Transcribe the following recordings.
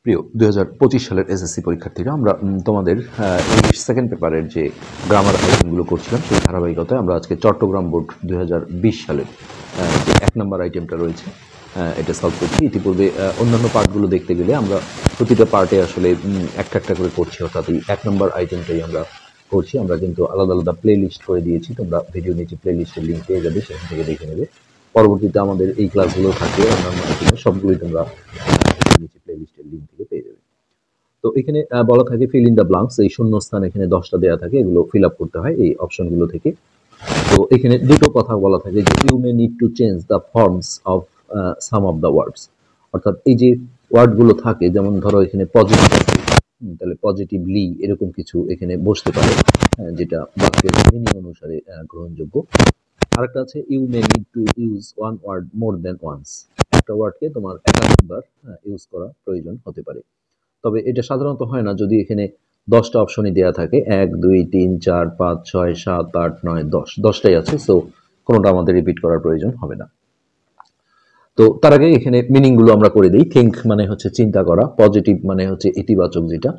প্রিয় 2025 সালের এসএসসি পরীক্ষার্থীরা, আমরা তোমাদের ইংলিশ সেকেন্ড পেপারের যে গ্রামার আইটেমগুলো করছিলাম সেই ধারাবাহিকতায় আমরা আজকে চট্টগ্রাম বোর্ড 2020 সালের যে 1 নম্বর আইটেমটা রয়েছে এটা সলভ করছি। ইতিপূর্বে অন্যান্য পার্টগুলো দেখতে গেলে আমরা প্রতিটা পার্টে আসলে একটা একটা করে করছি, অর্থাৎ এই 1 নম্বর আইটেমটাই আমরা করছি। আমরা কিন্তু আলাদা আলাদা প্লে লিস্ট করে দিয়েছি, তোমরা ভিডিও নিচে প্লে লিস্টের লিঙ্ক পেয়ে যাবে, সেখান থেকে দেখে নেবে। পরবর্তীতে আমাদের এই ক্লাসগুলো থাকবে অন্যান্য আইটেমে, সবগুলোই তোমরা নিচে প্লে লিস্টের লিঙ্ক থেকে পেয়ে যাবে। তো এখানে বলা থাকে ফিল ইন দ্য ব্লাঙ্কস, এই শূন্যস্থান এখানে 10টা দেওয়া থাকে, এগুলো ফিল আপ করতে হয় এই অপশনগুলো থেকে। তো এখানে দুটো কথা বলা থাকে যে you may need to change the forms of some of the words, অর্থাৎ এই যে ওয়ার্ডগুলো থাকে, যেমন ধরো এখানে পজিটিভ, তাহলে পজিটিভলি এরকম কিছু এখানে বসতে পারে, যেটা বাক্যের মিনিং অনুসারে গ্রহণযোগ্য। আরেকটা আছে you may need to use one word more than once, একটা ওয়ার্ডকে তোমার একাধিকবার ইউজ করা প্রয়োজন হতে পারে। তবে এটা সাধারণত হয় না যদি এখানে 10টা অপশনই দেওয়া থাকে, 1 2 3 4 5 6 7 8 9 10, 10টাই আছে, সো কোনোটা আমাদের রিপিট করার প্রয়োজন হবে না। তো তার আগে এখানে মিনিংগুলো আমরা করে দিই। থিঙ্ক মানে হচ্ছে চিন্তা করা, পজিটিভ মানে হচ্ছে ইতিবাচক যেটা,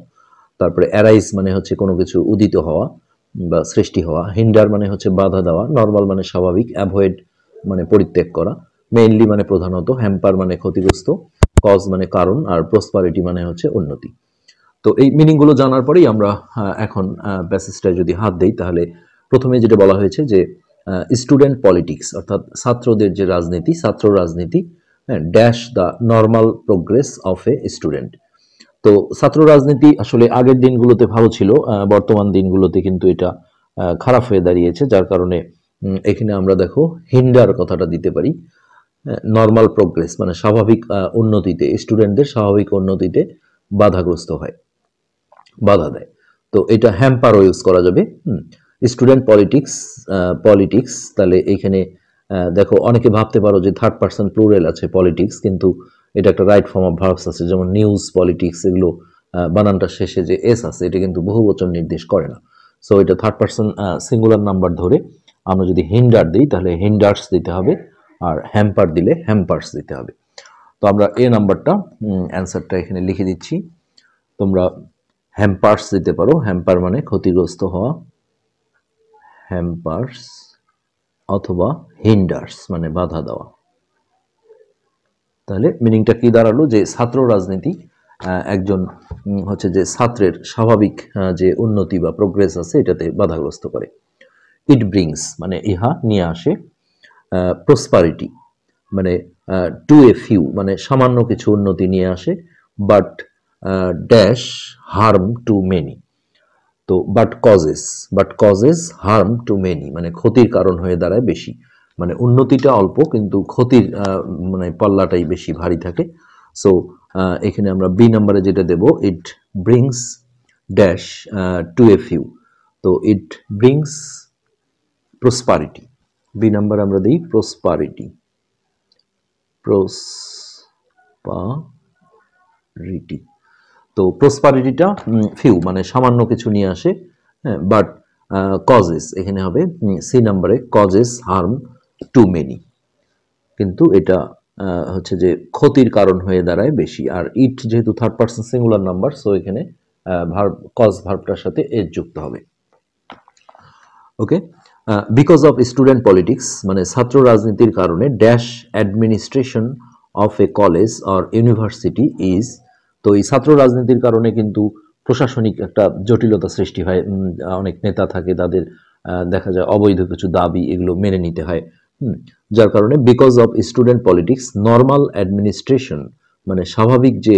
তারপরে অ্যারাইজ মানে হচ্ছে কোনো কিছু উদিত হওয়া বা সৃষ্টি হওয়া, হিন্ডার মানে হচ্ছে বাধা দেওয়া, নর্মাল মানে স্বাভাবিক, অ্যাভয়েড মানে পরিত্যাগ করা, মেইনলি মানে প্রধানত, হ্যাম্পার মানে ক্ষতিগ্রস্ত, কজ মানে কারণ, আর প্রসপারিটি মানে হচ্ছে উন্নতি। তো এই মিনিংগুলো জানার পরেই আমরা এখন প্যাসেজটায় যদি হাত দেই, তাহলে প্রথমে যেটা বলা হয়েছে যে স্টুডেন্ট পলিটিক্স, অর্থাৎ ছাত্রদের যে রাজনীতি, ছাত্র রাজনীতি, dash the normal progress of a student. তো ছাত্র রাজনীতি আসলে আগের দিনগুলোতে ভালো ছিল, বর্তমান দিনগুলোতে কিন্তু এটা খারাপ হয়ে দাঁড়িয়েছে, যার কারণে এখানে আমরা দেখো হিন্ডার কথাটা দিতে পারি। নর্মাল প্রোগ্রেস মানে স্বাভাবিক উন্নতিতে, স্টুডেন্টদের স্বাভাবিক উন্নতিতে বাধাগ্রস্ত হয়, বাধা দেয়। তো এটা হ্যাম্পারও ইউজ করা যাবে। স্টুডেন্ট পলিটিক্স, তাহলে এইখানে দেখো অনেকে ভাবতে পারো যে থার্ড পার্সন প্লুরাল আছে পলিটিক্স, কিন্তু এটা একটা রাইট ফর্ম অফ ভার্বস আছে, যেমন নিউজ পলিটিক্স, এগুলো বানানটা শেষে যে এস আছে এটা কিন্তু বহুবচন নির্দেশ করে না। সো এটা থার্ড পার্সন সিঙ্গুলার নাম্বার ধরে আমরা যদি হিন্ডার দিই তাহলে হিন্ডার্স দিতে হবে, আর হ্যাম্পার দিলে হ্যাম্পার্স দিতে হবে। তো আমরা এ নাম্বারটা অ্যান্সারটা এখানে লিখে দিচ্ছি। তোমরা হ্যাম্পার্স দিতে পারো, হ্যাম্পার মানে ক্ষতিগ্রস্ত হওয়া, হ্যাম্পার্স, অথবা হিন্ডার্স মানে বাধা দেওয়া। তাহলে মিনিংটা কি দাঁড়ালো, যে ছাত্র রাজনীতি একজন হচ্ছে যে ছাত্রের স্বাভাবিক যে উন্নতি বা প্রোগ্রেস আছে এটাতে বাধাগ্রস্ত করে। ইট ব্রিংস মানে ইহা নিয়ে আসে, প্রসপারিটি মানে টু এ ফিউ মানে সামান্য কিছু উন্নতি নিয়ে আসে, but dash harm to many. তো but causes harm to many মানে ক্ষতির কারণ হয়ে দাঁড়ায় বেশি, মানে উন্নতিটা অল্প কিন্তু ক্ষতির মানে পাল্লাটাই বেশি ভারী থাকে। সো এখানে আমরা বি নাম্বারে যেটা দেব, it brings dash to a few, তো it brings prosperity. B number আমরা দিই প্রসপারিটি, প্রসপারিটি। তো প্রসপারিটিটা ফিউ মানে সামান্য কিছু নিয়ে আসে, হ্যাঁ, বাট কজেস এখানে হবে সি নাম্বারে, কজেস হার্ম টু মেনি, কিন্তু এটা হচ্ছে যে ক্ষতির কারণ হয়ে দাঁড়ায় বেশি। আর ইট যেহেতু third person singular number, so এখানে ভার্ব কজ ভার্বটার সাথে এজ যুক্ত হবে। ওকে, বিকজ অফ স্টুডেন্ট পলিটিক্স মানে ছাত্র রাজনীতির কারণে dash administration of a college or university is, তো এই ছাত্র রাজনীতির কারণে কিন্তু প্রশাসনিক একটা জটিলতা সৃষ্টি হয়, অনেক নেতা থাকে, তাদের দেখা যায় অবৈধ কিছু দাবি এগুলো মেনে নিতে হয়, যার কারণে because of student politics normal administration মানে স্বাভাবিক যে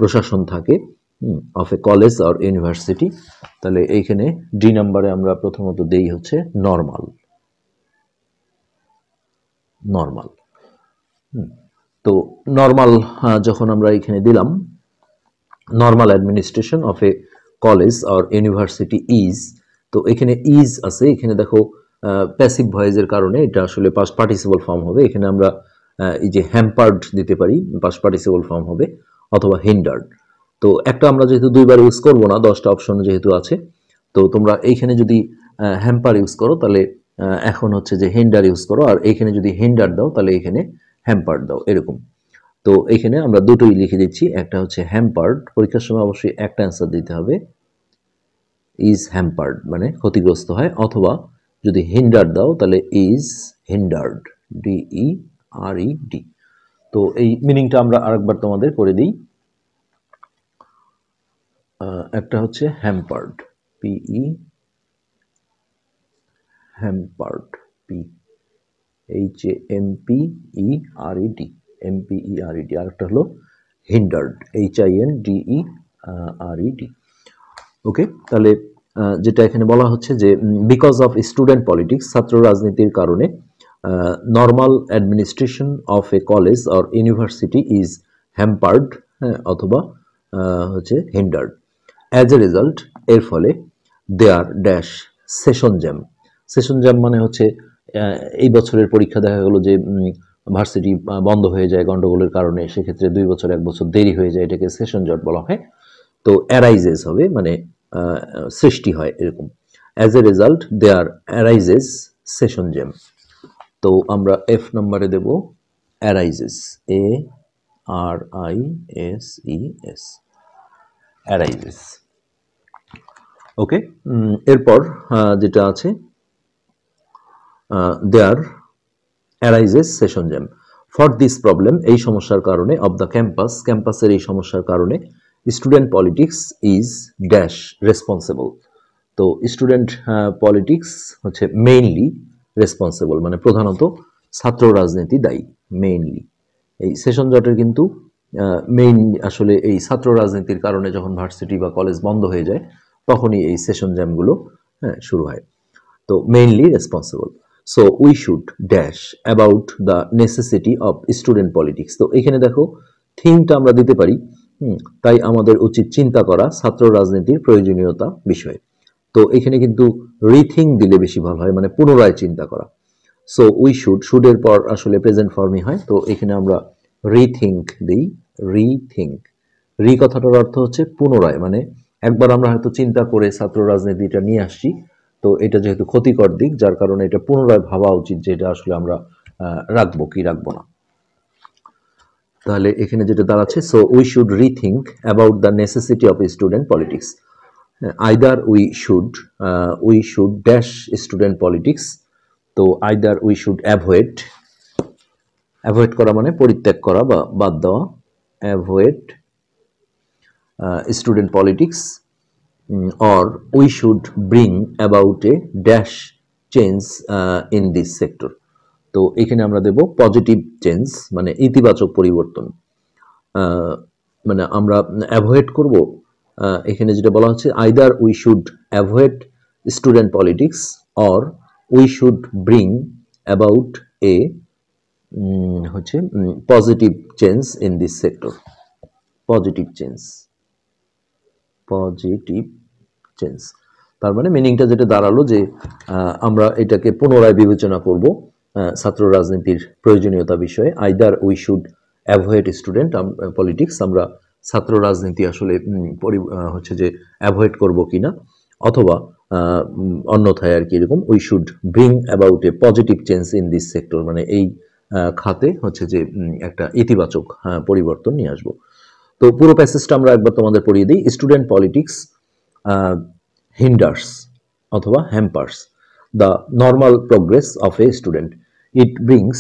প্রশাসন থাকে of a college or university, তাহলে এইখানে ডি নাম্বারে আমরা প্রথমত দেই হচ্ছে নর্মাল, নর্মাল। তো নর্মাল যখন আমরা এখানে দিলাম, normal administration of a college or university is, তো এখানে ইজ আছে, এখানে দেখো প্যাসিভ ভয়েসের কারণে এটা আসলে পাস্ট পার্টিসিপল ফর্ম হবে, এখানে আমরা এই যে হ্যাম্পার্ড দিতে পারি, পাস্ট পার্টিসিপল ফর্ম হবে, অথবা হিন্ডার্ড। তো একটা আমরা যেহেতু দুইবার ইউজ করবো না, 10টা অপশন যেহেতু আছে, তো তোমরা এইখানে যদি হ্যাম্পার ইউজ করো তাহলে এখন হচ্ছে যে হিন্ডার ইউজ করো, আর এইখানে যদি হিন্ডার দাও তাহলে এখানে হ্যাম্পার দাও, এরকম। তো তো এখানে আমরা দুটোই লিখে দিচ্ছি, একটা হচ্ছে হ্যাম্পার্ড, পরীক্ষার সময় অবশ্যই একটা অ্যান্সার দিতে হবে, ইজ হ্যাম্পার্ড মানে ক্ষতিগ্রস্ত হয়, অথবা যদি হিন্ডার্ড দাও তাহলে ইজ হিন্ডার্ড, DERED। তো এই মিনিংটা আমরা আরেকবার তোমাদের করে দিই। একটা হচ্ছে hampered, PE hampered, HAMPERED, MPERED। আরেকটা হলো হিন্ডার্ড, HINDERED। ওকে, তাহলে যেটা এখানে বলা হচ্ছে যে বিকজ অফ স্টুডেন্ট পলিটিক্স, ছাত্র রাজনীতির কারণে normal administration of a college or university is hampered, অথবা হচ্ছে হিন্ডার্ড। অ্যাজ এ রেজাল্ট, এর ফলে there dash session jam. Session jam মানে হচ্ছে এই বছরের পরীক্ষা দেখা গেল যে ভার্সিটি বন্ধ হয়ে যায় গন্ডগোলের কারণে, সেক্ষেত্রে 2 বছর 1 বছর দেরি হয়ে যায়, এটাকে সেশন জট বলা হয়। তো অ্যারাইজেস হবে মানে সৃষ্টি হয় এরকম। As a result there arises session jam. তো আমরা F নম্বরে দেব অ্যারাইজেস, ARISES, অ্যারাইজেস। ওকে, এরপর যেটা আছে there arises session jam for this problem, এই সমস্যার কারণে, অব দ্য ক্যাম্পাস, ক্যাম্পাসের এই সমস্যার কারণে, student politics is dash responsible. তো স্টুডেন্ট পলিটিক্স হচ্ছে মেইনলি রেসপন্সিবল মানে প্রধানত ছাত্র রাজনীতি দায়ী, মেইনলি। এই সেশন জটের কিন্তু মেইন আসলে এই ছাত্র রাজনীতির কারণে যখন ভার্সিটি বা কলেজ বন্ধ হয়ে যায় তখনই এই সেশন জ্যামগুলো শুরু হয়। তো mainly responsible. So we should dash about the necessity of student politics. তো এখানে দেখো থিমটা আমরা দিতে পারি, তাই আমাদের উচিত চিন্তা করা ছাত্র রাজনীতির প্রয়োজনীয়তা বিষয়ে। তো এখানে কিন্তু রিথিঙ্ক দিলে বেশি ভালো হয়, মানে পুনরায় চিন্তা করা। সো উই শুড, শুডের পর আসলে প্রেজেন্ট ফর্মই হয়, তো এখানে আমরা রিথিঙ্ক দিই, রিথিঙ্ক। রি কথাটার অর্থ হচ্ছে পুনরায়, মানে একবার আমরা হয়তো চিন্তা করে ছাত্র রাজনীতিটা নিয়ে আসছি, তো এটা যেহেতু ক্ষতিকর দিক, যার কারণে এটা পুনরায় ভাবা উচিত যে এটা আসলে আমরা রাখবো কি রাখবো না। তাহলে এখানে যেটা দাঁড়াচ্ছে, so we should rethink about the necessity of student politics. Either we should dash student politics. তো either we should avoid, avoid করা মানে পরিত্যাগ করা বা বাদ দেওয়া, avoid student politics, or we should bring about a dash change in this sector. তো এখানে আমরা দেব পজিটিভ চেঞ্জ মানে ইতিবাচক পরিবর্তন। মানে আমরা অ্যাভয়েড করব, এখানে যেটা বলা হচ্ছে either we should avoid student politics or we should bring about a হচ্ছে positive change in this sector, positive change, positive change. তার মানে মিনিংটা যেটা দাঁড়ালো যে আমরা এটাকে পুনরায় বিবেচনা করব ছাত্র রাজনীতির প্রয়োজনীয়তা বিষয়ে। Either we should avoid student politics, আমরা ছাত্র রাজনীতি আসলে হচ্ছে যে অ্যাভয়েড করব কিনা, অথবা অন্যথায় আর কি এরকম we should bring about A positive change in this sector, মানে এই খাতে হচ্ছে যে একটা ইতিবাচক পরিবর্তন নিয়ে আসবো। তো পুরো প্যাসেজটা আমরা একবার তোমাদের পড়িয়ে দিই। স্টুডেন্ট পলিটিক্স hinders অথবা hampers the normal progress of a student. It brings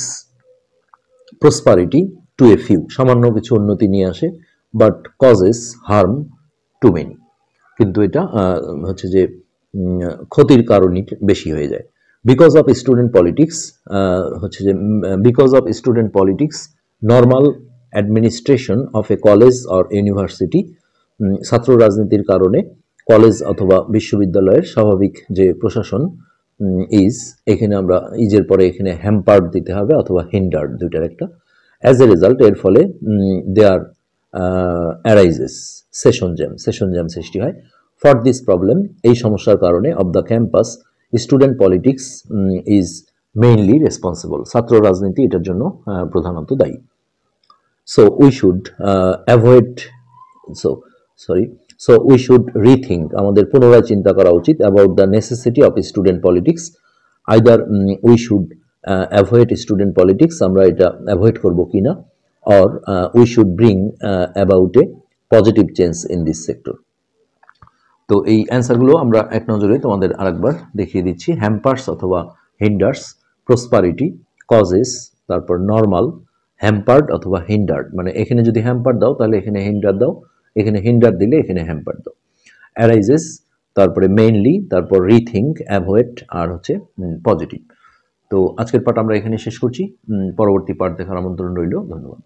prosperity to a few, সামান্য কিছু উন্নতি নিয়ে আসে, but causes harm to many, কিন্তু এটা হচ্ছে যে ক্ষতির কারণই বেশি হয়ে যায়। বিকজ অফ স্টুডেন্ট পলিটিক্স হচ্ছে যে because of student politics normal administration of a college or university, ছাত্র রাজনীতির কারণে কলেজ অথবা বিশ্ববিদ্যালয়ের স্বাভাবিক যে প্রশাসন, ইজ, এখানে আমরা ইজের পরে এখানে হ্যাম্পার্ড দিতে হবে অথবা হিন্ডার্ড, দুইটার একটা। অ্যাজ এ রেজাল্ট, এর ফলে there arises session jam, session jam সৃষ্টি হয়। ফর দিস প্রবলেম, এই সমস্যার কারণে, of the campus, student politics is mainly responsible, ছাত্র রাজনীতি এটার জন্য প্রধানত দায়ী। So we should avoid, so we should rethink, আমাদের পুনরায় চিন্তা করা উচিত, about the necessity of student politics. Either we should avoid student politics, আমরা এটা অ্যাভয়েড করবো কিনা, or we should bring about a positive change in this sector. তো এই অ্যান্সারগুলো আমরা এক নজরে তোমাদের আরেকবার দেখিয়ে দিচ্ছি। হ্যাম্পার্স অথবা হিন্ডার্স, প্রসপারিটি, কজেস, তারপর নর্মাল, হ্যাম্পার্ড অথবা হিন্ডার্ড, মানে এখানে যদি হ্যাম্পার দাও তাহলে এখানে হিন্ডার দাও, এখানে হিন্ডার দিলে এখানে হ্যাম্পার দাও। অ্যারাইজেস, তারপরে মেইনলি, তারপর রিথিঙ্ক, অ্যাভয়েড, আর হচ্ছে পজিটিভ। তো আজকের পার্ট আমরা এখানে শেষ করছি। পরবর্তী পার্ট দেখার আমন্ত্রণ রইল। ধন্যবাদ।